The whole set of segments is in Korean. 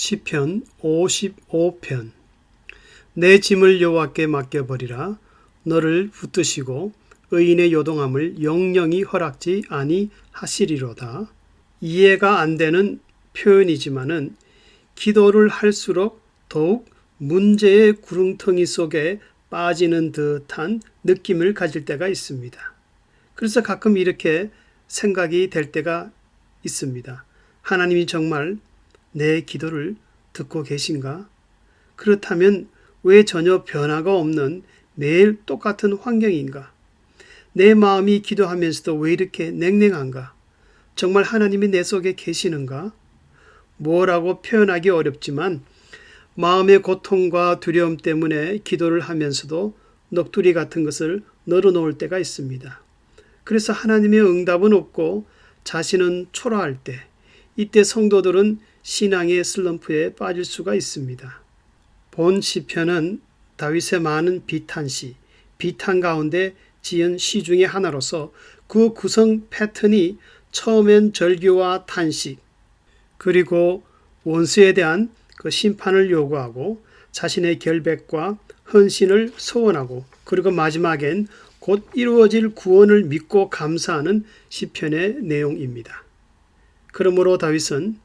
시편 55편. 내 짐을 여호와께 맡겨버리라. 너를 붙드시고 의인의 요동함을 영영히 허락지 아니하시리로다. 이해가 안 되는 표현이지만은 기도를 할수록 더욱 문제의 구렁텅이 속에 빠지는 듯한 느낌을 가질 때가 있습니다. 그래서 가끔 이렇게 생각이 될 때가 있습니다. 하나님이 정말 내 기도를 듣고 계신가? 그렇다면 왜 전혀 변화가 없는 매일 똑같은 환경인가? 내 마음이 기도하면서도 왜 이렇게 냉랭한가? 정말 하나님이 내 속에 계시는가? 뭐라고 표현하기 어렵지만 마음의 고통과 두려움 때문에 기도를 하면서도 넋두리 같은 것을 널어놓을 때가 있습니다. 그래서 하나님의 응답은 없고 자신은 초라할 때, 이때 성도들은 신앙의 슬럼프에 빠질 수가 있습니다. 본 시편은 다윗의 많은 비탄시, 비탄 가운데 지은 시 중의 하나로서 그 구성 패턴이 처음엔 절규와 탄식, 그리고 원수에 대한 그 심판을 요구하고 자신의 결백과 헌신을 소원하고, 그리고 마지막엔 곧 이루어질 구원을 믿고 감사하는 시편의 내용입니다. 그러므로 다윗은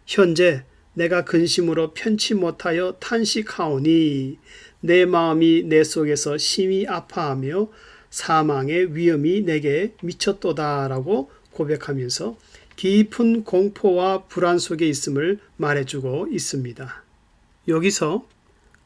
현재 내가 근심으로 편치 못하여 탄식하오니 내 마음이 내 속에서 심히 아파하며 사망의 위험이 내게 미쳤도다라고 고백하면서 깊은 공포와 불안 속에 있음을 말해주고 있습니다. 여기서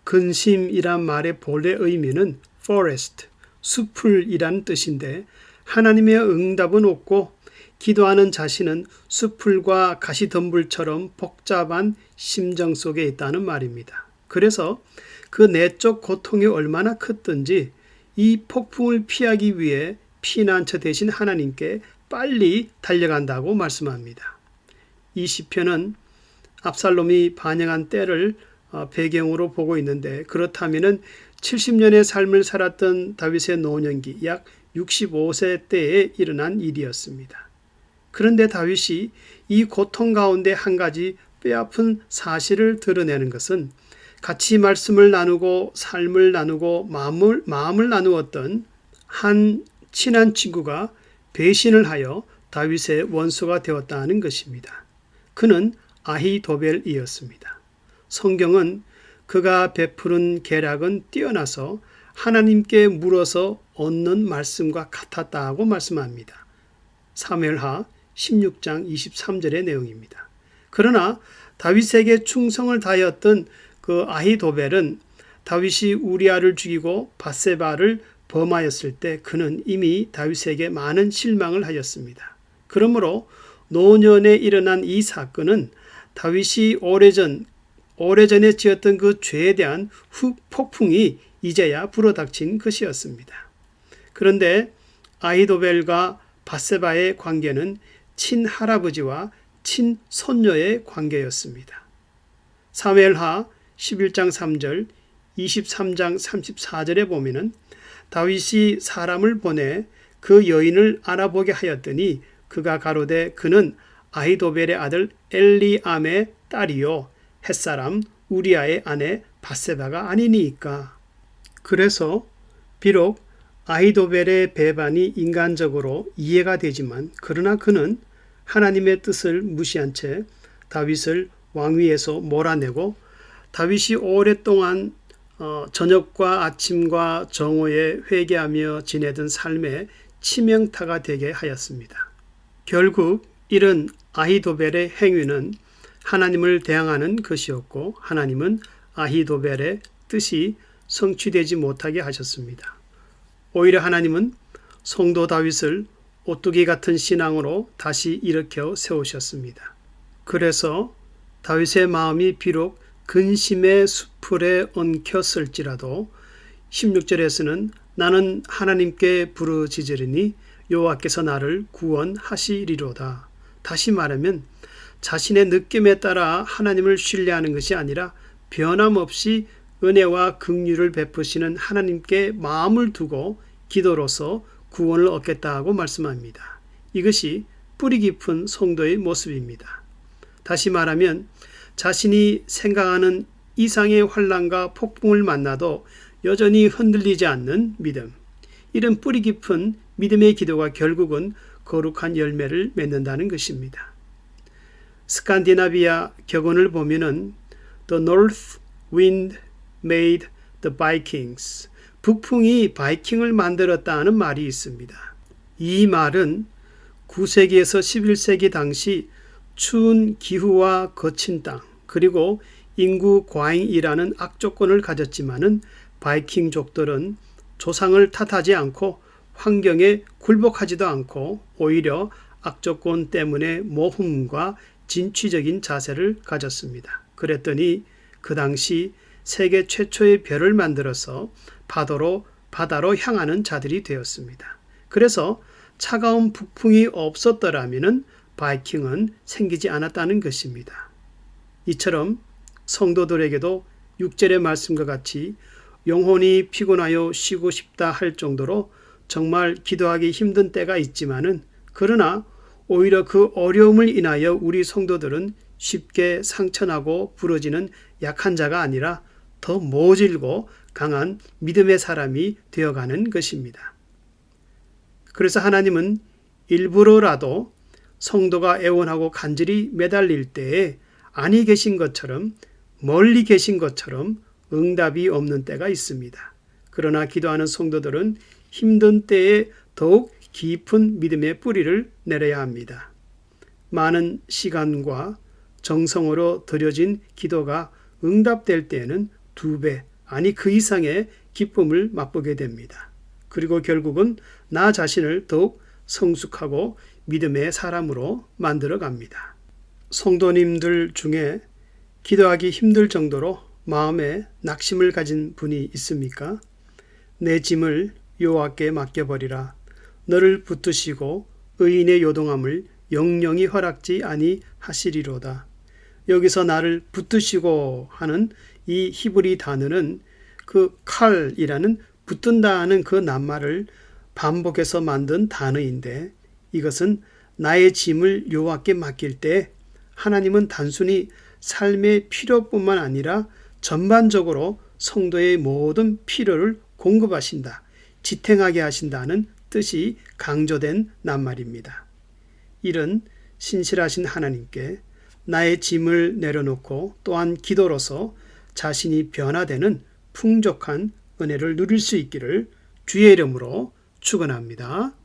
근심이란 말의 본래 의미는 forest, 숲을이란 뜻인데 하나님의 응답은 없고 기도하는 자신은 숲을과 가시덤불처럼 복잡한 심정 속에 있다는 말입니다. 그래서 그 내적 고통이 얼마나 컸든지 이 폭풍을 피하기 위해 피난처 대신 하나님께 빨리 달려간다고 말씀합니다. 이 시편은 압살롬이 반영한 때를 배경으로 보고 있는데, 그렇다면 70년의 삶을 살았던 다윗의 노년기 약 65세 때에 일어난 일이었습니다. 그런데 다윗이 이 고통 가운데 한 가지 뼈아픈 사실을 드러내는 것은 같이 말씀을 나누고 삶을 나누고 마음을 나누었던 한 친한 친구가 배신을 하여 다윗의 원수가 되었다는 것입니다. 그는 아히도벨이었습니다. 성경은 그가 베푸는 계략은 뛰어나서 하나님께 물어서 얻는 말씀과 같았다고 말씀합니다. 사무엘하 16장 23절의 내용입니다. 그러나 다윗에게 충성을 다하였던 그 아히도벨은 다윗이 우리아를 죽이고 밧세바를 범하였을 때 그는 이미 다윗에게 많은 실망을 하였습니다. 그러므로 노년에 일어난 이 사건은 다윗이 오래전에 지었던 그 죄에 대한 후폭풍이 이제야 불어닥친 것이었습니다. 그런데 아히도벨과 밧세바의 관계는 친할아버지와 친손녀의 관계였습니다. 사무엘하 11장 3절, 23장 34절에 보면은 다윗이 사람을 보내 그 여인을 알아보게 하였더니 그가 가로되 그는 아히도벨의 아들 엘리암의 딸이요 햇사람 우리아의 아내 밧세바가 아니니까. 그래서 비록 아히도벨의 배반이 인간적으로 이해가 되지만 그러나 그는 하나님의 뜻을 무시한 채 다윗을 왕위에서 몰아내고 다윗이 오랫동안 저녁과 아침과 정오에 회개하며 지내던 삶의 치명타가 되게 하였습니다. 결국 이런 아히도벨의 행위는 하나님을 대항하는 것이었고 하나님은 아히도벨의 뜻이 성취되지 못하게 하셨습니다. 오히려 하나님은 성도 다윗을 오뚜기 같은 신앙으로 다시 일으켜 세우셨습니다. 그래서 다윗의 마음이 비록 근심의 수풀에 엉켰을지라도 16절에서는 나는 하나님께 부르짖으리니 여호와께서 나를 구원하시리로다. 다시 말하면 자신의 느낌에 따라 하나님을 신뢰하는 것이 아니라 변함없이 은혜와 긍휼을 베푸시는 하나님께 마음을 두고 기도로서 구원을 얻겠다고 말씀합니다. 이것이 뿌리 깊은 성도의 모습입니다. 다시 말하면 자신이 생각하는 이상의 환난과 폭풍을 만나도 여전히 흔들리지 않는 믿음. 이런 뿌리 깊은 믿음의 기도가 결국은 거룩한 열매를 맺는다는 것입니다. 스칸디나비아 격언을 보면은 The north wind made the Vikings. 북풍이 바이킹을 만들었다는 말이 있습니다. 이 말은 9세기에서 11세기 당시 추운 기후와 거친 땅, 그리고 인구 과잉이라는 악조건을 가졌지만은 바이킹족들은 조상을 탓하지 않고 환경에 굴복하지도 않고 오히려 악조건 때문에 모험과 진취적인 자세를 가졌습니다. 그랬더니 그 당시 세계 최초의 별을 만들어서 바다로 향하는 자들이 되었습니다. 그래서 차가운 북풍이 없었더라면 바이킹은 생기지 않았다는 것입니다. 이처럼 성도들에게도 6절의 말씀과 같이 영혼이 피곤하여 쉬고 싶다 할 정도로 정말 기도하기 힘든 때가 있지만은 그러나 오히려 그 어려움을 인하여 우리 성도들은 쉽게 상처나고 부러지는 약한 자가 아니라 더 모질고 강한 믿음의 사람이 되어가는 것입니다. 그래서 하나님은 일부러라도 성도가 애원하고 간절히 매달릴 때에 아니 계신 것처럼 멀리 계신 것처럼 응답이 없는 때가 있습니다. 그러나 기도하는 성도들은 힘든 때에 더욱 깊은 믿음의 뿌리를 내려야 합니다. 많은 시간과 정성으로 드려진 기도가 응답될 때에는 2배, 아니 그 이상의 기쁨을 맛보게 됩니다. 그리고 결국은 나 자신을 더욱 성숙하고 믿음의 사람으로 만들어 갑니다. 성도님들 중에 기도하기 힘들 정도로 마음에 낙심을 가진 분이 있습니까? 내 짐을 여호와께 맡겨버리라. 너를 붙드시고 의인의 요동함을 영영이 허락지 아니하시리로다. 여기서 나를 붙드시고 하는 이 히브리 단어는 그 칼이라는 붙든다 하는 그 낱말을 반복해서 만든 단어인데 이것은 나의 짐을 여호와께 맡길 때 하나님은 단순히 삶의 필요뿐만 아니라 전반적으로 성도의 모든 필요를 공급하신다, 지탱하게 하신다는 뜻이 강조된 낱말입니다. 이런 신실하신 하나님께 나의 짐을 내려놓고 또한 기도로서 자신이 변화되는 풍족한 은혜를 누릴 수 있기를 주의 이름으로 축원합니다.